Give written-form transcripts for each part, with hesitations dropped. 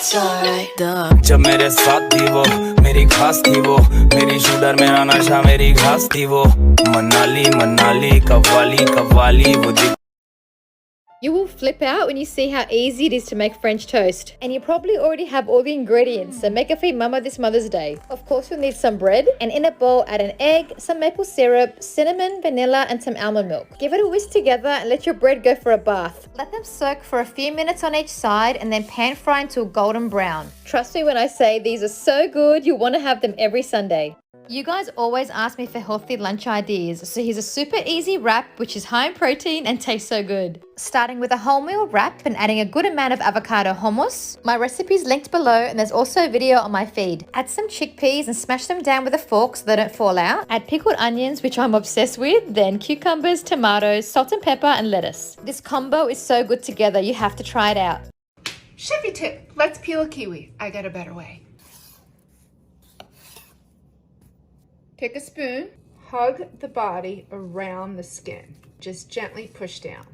it's alright. जब मेरे साथ थी वो मेरी खास थी वो मेरी शूटर मेरा नशा मेरी घास थी वो मनाली मनाली कव्वाली कव्वाली वो You will flip out when you see how easy it is to make French toast. And you probably already have all the ingredients, so make it for your mama this Mother's Day. Of course, you'll need some bread, and in a bowl add an egg, some maple syrup, cinnamon, vanilla, and some almond milk. Give it a whisk together and let your bread go for a bath. Let them soak for a few minutes on each side and then pan fry until golden brown. Trust me when I say these are so good, you'll want to have them every Sunday. You guys always ask me for healthy lunch ideas, so here's a super easy wrap which is high in protein and tastes so good. Starting with a wholemeal wrap and adding a good amount of avocado hummus. My recipe is linked below and there's also a video on my feed. Add some chickpeas and smash them down with a fork so they don't fall out. Add pickled onions, which I'm obsessed with, then cucumbers, tomatoes, salt and pepper, and lettuce. This combo is so good together, you have to try it out. Chefy tip, let's peel a kiwi. I got a better way. Take a spoon, hug the body around the skin. Just gently push down.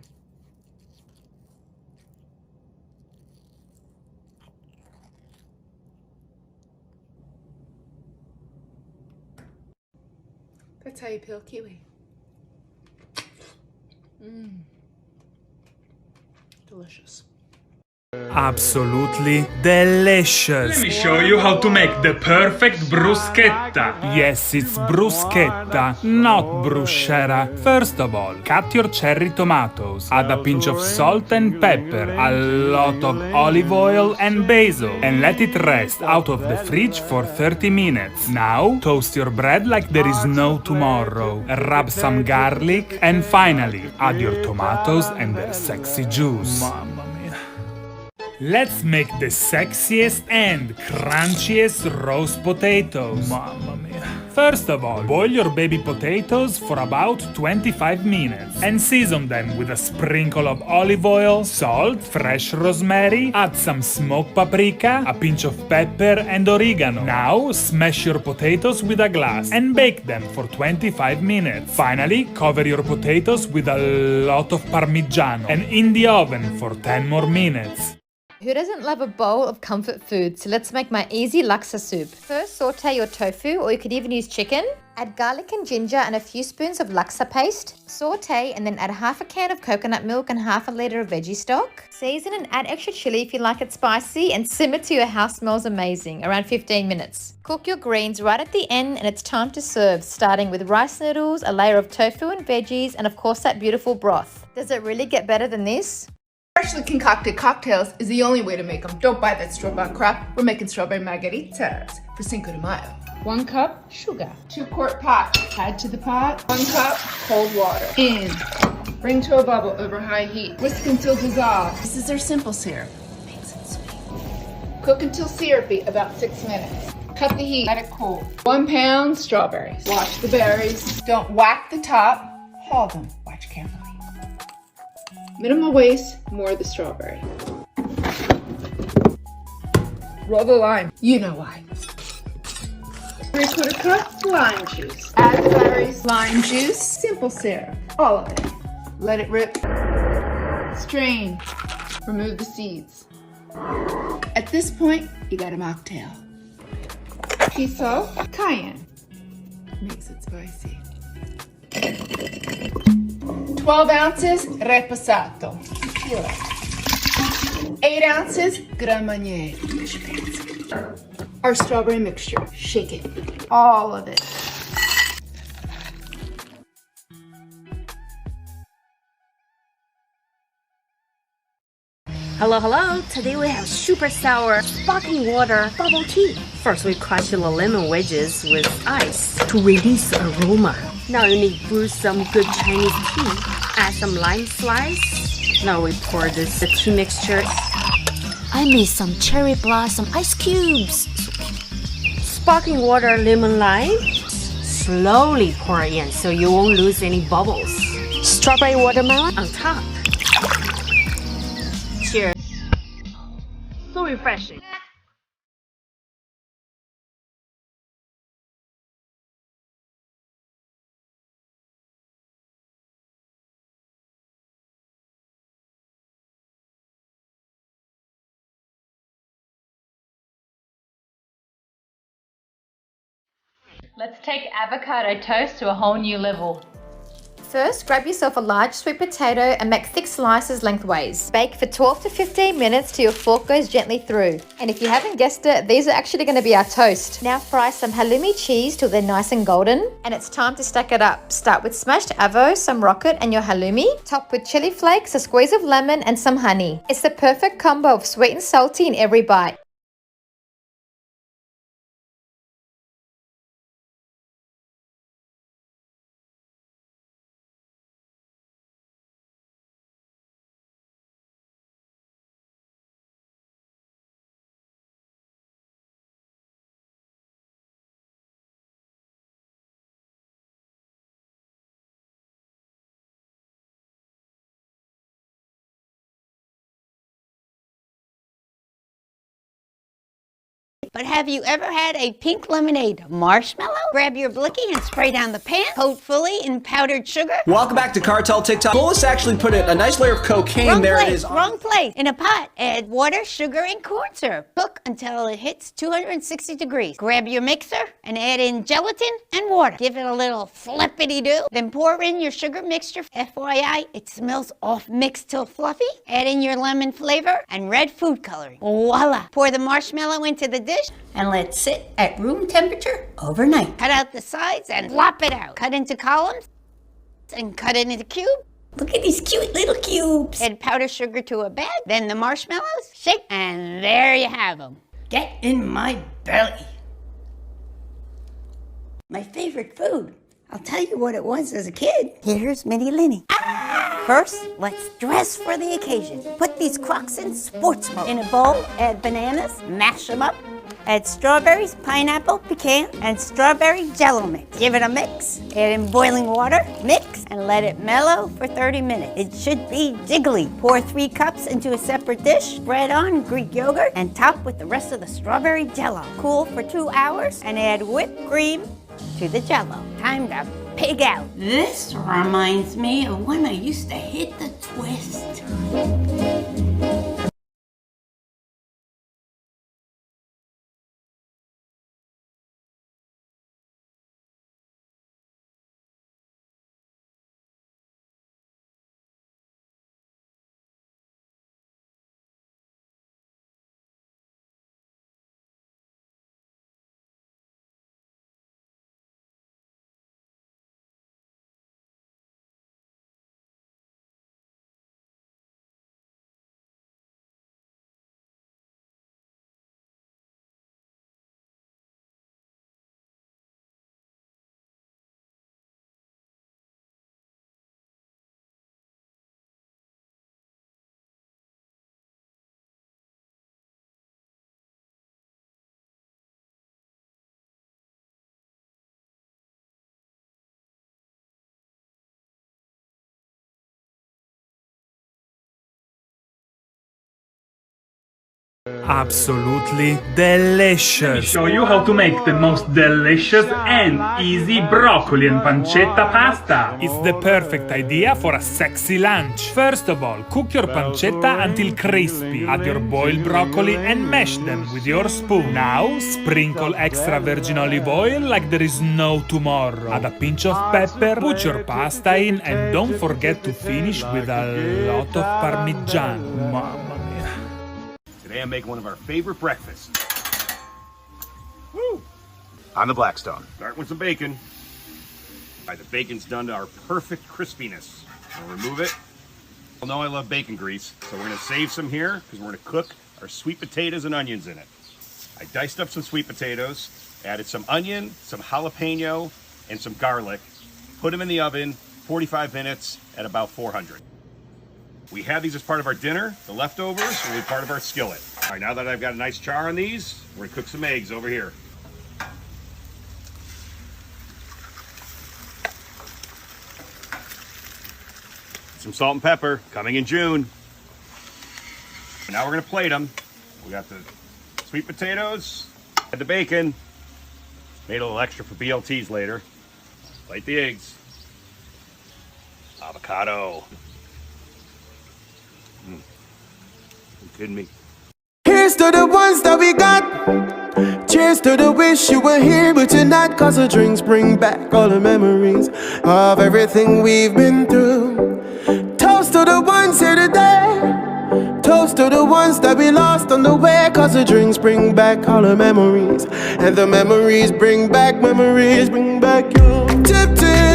That's how you peel kiwi. Delicious. Absolutely delicious. Let me show you how to make the perfect bruschetta. Yes, it's bruschetta, not bruschetta. First of all, cut your cherry tomatoes. Add a pinch of salt and pepper, a lot of olive oil and basil, and let it rest out of the fridge for 30 minutes. Now, toast your bread like there is no tomorrow. Rub some garlic, and finally, add your tomatoes and their sexy juice. Mamma mia. Let's make the sexiest and crunchiest roast potatoes. Mamma mia. First of all, boil your baby potatoes for about 25 minutes and season them with a sprinkle of olive oil, salt, fresh rosemary, add some smoked paprika, a pinch of pepper and oregano. Now, smash your potatoes with a glass and bake them for 25 minutes. Finally, cover your potatoes with a lot of parmigiano and in the oven for 10 more minutes. Who doesn't love a bowl of comfort food? So let's make my easy laksa soup. First, saute your tofu, or you could even use chicken. Add garlic and ginger and a few spoons of laksa paste. Saute and then add half a can of coconut milk and half a liter of veggie stock. Season and add extra chili if you like it spicy and simmer till your house smells amazing, around 15 minutes. Cook your greens right at the end and it's time to serve, starting with rice noodles, a layer of tofu and veggies, and of course that beautiful broth. Does it really get better than this? Freshly concocted cocktails is the only way to make them. Don't buy that store-bought crap. We're making strawberry margaritas for Cinco de Mayo. 1 cup sugar. 2-quart pot. Add to the pot. 1 cup cold water. In. Bring to a bubble over high heat. Whisk until dissolved. This is our simple syrup. Makes it sweet. Cook until syrupy, about 6 minutes. Cut the heat. Let it cool. 1 pound strawberries. Wash the berries. Don't whack the top. Haul them. Watch carefully. Minimal waste, more of the strawberry. Roll the lime. You know why. 3/4 cup lime juice. Add the berries, lime juice, simple syrup, all of it. Let it rip. Strain. Remove the seeds. At this point, you got a mocktail. Piece of cayenne. Makes it spicy. 12 ounces reposato. 8 ounces Grand Marnier. Our strawberry mixture. Shake it. All of it. Hello, hello! Today we have super sour sparkling water bubble tea. First we crush the lemon wedges with ice to release the aroma. Now you need to brew some good Chinese tea. Add some lime slice. Now we pour the tea mixture. I made some cherry blossom ice cubes. Sparkling water, lemon, lime. Slowly pour in so you won't lose any bubbles. Strawberry watermelon on top. Cheers. So refreshing. Let's take avocado toast to a whole new level. First, grab yourself a large sweet potato and make thick slices lengthways. Bake for 12 to 15 minutes till your fork goes gently through. And if you haven't guessed it, these are actually going to be our toast. Now fry some halloumi cheese till they're nice and golden. And it's time to stack it up. Start with smashed avo, some rocket and your halloumi. Top with chili flakes, a squeeze of lemon and some honey. It's the perfect combo of sweet and salty in every bite. But have you ever had a pink lemonade marshmallow? Grab your blicky and spray down the pan, coat fully in powdered sugar. Welcome back to Cartel TikTok. Goal is to actually put a nice layer of cocaine. Wrong there place, it is. Wrong place. In a pot, add water, sugar, and corn syrup. Cook until it hits 260 degrees. Grab your mixer and add in gelatin and water. Give it a little flippity-do. Then pour in your sugar mixture. FYI, it smells off mixed till fluffy. Add in your lemon flavor and red food coloring. Voila. Pour the marshmallow into the dish and let it sit at room temperature overnight. Cut out the sides and flop it out. Cut into columns and cut it into cubes. Look at these cute little cubes. Add powdered sugar to a bag, then the marshmallows, shake, and there you have them. Get in my belly. My favorite food. I'll tell you what it was as a kid. Here's Mini Linny. First, let's dress for the occasion. Put these Crocs in sports mode. In a bowl, add bananas, mash them up. Add strawberries, pineapple, pecan, and strawberry jello mix. Give it a mix. Add in boiling water, mix, and let it mellow for 30 minutes. It should be jiggly. Pour 3 cups into a separate dish, spread on Greek yogurt, and top with the rest of the strawberry jello. Cool for 2 hours, and add whipped cream to the jello. Time to pig out. This reminds me of when I used to hit the twist. Absolutely delicious. Show you how to make the most delicious and easy broccoli and pancetta pasta. It's the perfect idea for a sexy lunch. First of all, cook your pancetta until crispy. Add your boiled broccoli and mash them with your spoon. Now, sprinkle extra virgin olive oil like there is no tomorrow. Add a pinch of pepper, put your pasta in, and don't forget to finish with a lot of parmigiano. Mamma mia. Today I'm making one of our favorite breakfasts. Woo! On the Blackstone. Start with some bacon. All right, the bacon's done to our perfect crispiness. I'll remove it. Well, know I love bacon grease, so we're gonna save some here because we're gonna cook our sweet potatoes and onions in it. I diced up some sweet potatoes, added some onion, some jalapeno, and some garlic. Put them in the oven, 45 minutes at about 400. We have these as part of our dinner. The leftovers will be part of our skillet. All right, now that I've got a nice char on these, we're gonna cook some eggs over here. Some salt and pepper coming in June. Now we're gonna plate them. We got the sweet potatoes, and the bacon. Made a little extra for BLTs later. Plate the eggs. Avocado. You kidding me? Here's to the ones that we got. Cheers. Cheers to the wish you were here, but you're not, 'cause the drinks bring back all the memories of everything we've been through. Toast to the ones here today. Toast to the ones that we lost on the way, 'cause the drinks bring back all the memories. And the memories bring back you. Tip, tip.